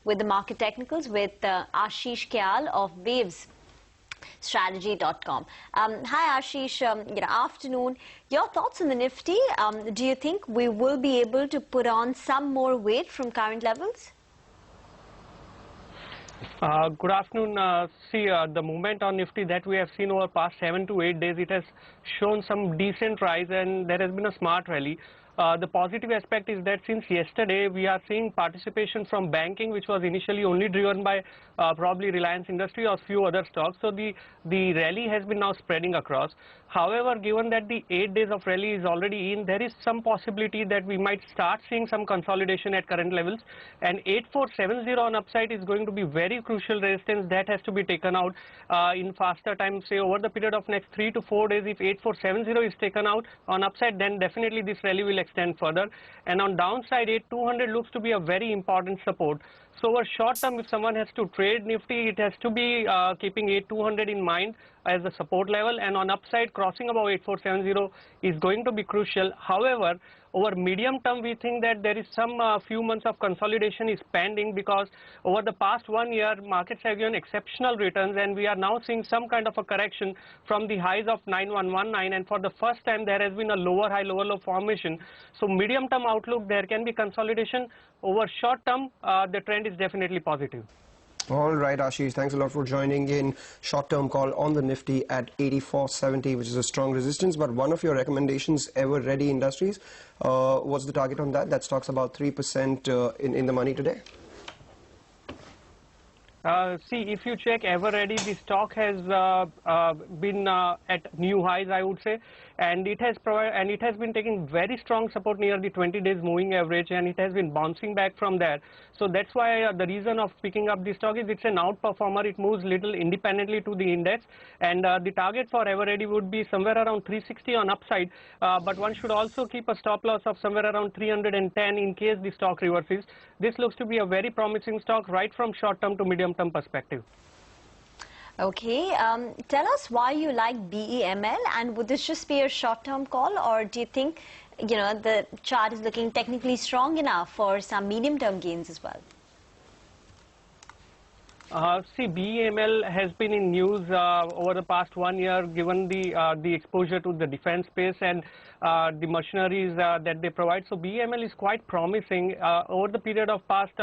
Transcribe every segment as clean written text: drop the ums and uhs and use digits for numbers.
with the market technicals with Ashish Kyal of Waves Strategy.com. Hi Ashish, afternoon. Your thoughts on the Nifty? Do you think we will be able to put on some more weight from current levels? Good afternoon. The movement on Nifty that we have seen over past 7 to 8 days, it has shown some decent rise and there has been a smart rally. The positive aspect is that since yesterday we are seeing participation from banking, which was initially only driven by probably Reliance Industry or few other stocks. So the rally has been now spreading across. However, given that the 8 days of rally is already in, there is some possibility that we might start seeing some consolidation at current levels. And 8470 on upside is going to be very crucial resistance that has to be taken out in faster time. Say over the period of next 3 to 4 days, if 8470 is taken out on upside, then definitely this rally will extend further. And on downside, 8200 looks to be a very important support. So over short term, if someone has to trade Nifty, it has to be keeping 8200 in mind as the support level, and on upside crossing above 8470 is going to be crucial. However, over medium term, we think that there is some few months of consolidation is pending, because over the past 1 year, markets have given exceptional returns, and we are now seeing some kind of a correction from the highs of 9119, and for the first time there has been a lower high, lower low formation. So medium term outlook, there can be consolidation. Over short term, the trend is definitely positive. All right, Ashish, thanks a lot for joining in. Short-term call on the Nifty at 8470, which is a strong resistance. But one of your recommendations, Ever Ready Industries, what's the target on that? That stock's about 3% in the money today. If you check Ever Ready, the stock has been at new highs, I would say, and it has been taking very strong support near the 20 days moving average, and it has been bouncing back from there. So that's why the reason of picking up the stock is it's an outperformer. It moves little independently to the index, and the target for Ever Ready would be somewhere around 360 on upside, but one should also keep a stop loss of somewhere around 310 in case the stock reverses. This looks to be a very promising stock right from short term to medium term perspective. Okay, tell us why you like BEML, and would this just be a short-term call, or do you think, the chart is looking technically strong enough for some medium-term gains as well? BEML has been in news over the past 1 year, given the exposure to the defense space and the machineries that they provide. So BEML is quite promising over the period of past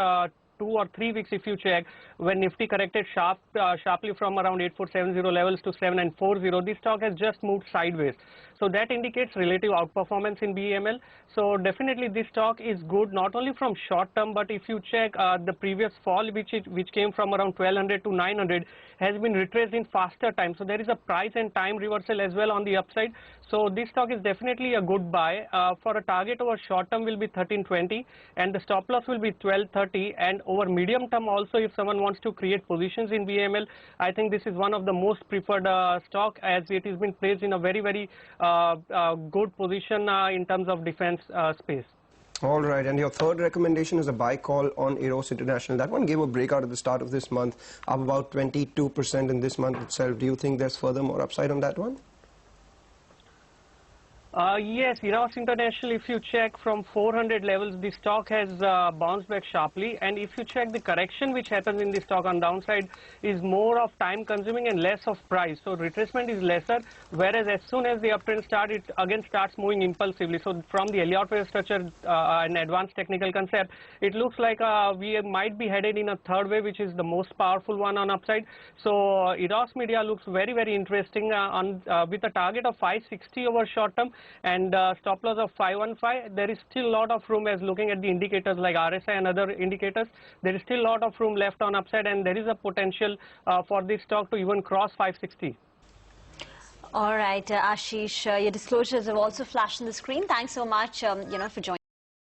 2 or 3 weeks. If you check, when Nifty corrected sharply from around 8470 levels to 7940, this stock has just moved sideways. So that indicates relative outperformance in BEML. So definitely this stock is good, not only from short term, but if you check the previous fall, which came from around 1200 to 900, has been retraced in faster time. So there is a price and time reversal as well on the upside. So this stock is definitely a good buy. For a target over short term will be 1320, and the stop loss will be 1230. And over medium term also, if someone wants to create positions in BEML, I think this is one of the most preferred stock, as it has been placed in a very, very good position in terms of defense space. All right, and your third recommendation is a buy call on Eros International. That one gave a breakout at the start of this month, up about 22% in this month itself. Do you think there's further more upside on that one? Yes, Eros International, if you check from 400 levels, the stock has bounced back sharply, and if you check the correction which happens in the stock on downside is more of time consuming and less of price. So retracement is lesser, whereas as soon as the uptrend starts, it again starts moving impulsively. So from the Elliott wave structure and advanced technical concept, it looks like we might be headed in a third wave, which is the most powerful one on upside. So Eros Media looks very, very interesting with a target of 560 over short term and stop loss of 515. There is still a lot of room, as looking at the indicators like RSI and other indicators. There is still a lot of room left on upside, and there is a potential for this stock to even cross 560. All right, Ashish, your disclosures have also flashed on the screen. Thanks so much, for joining.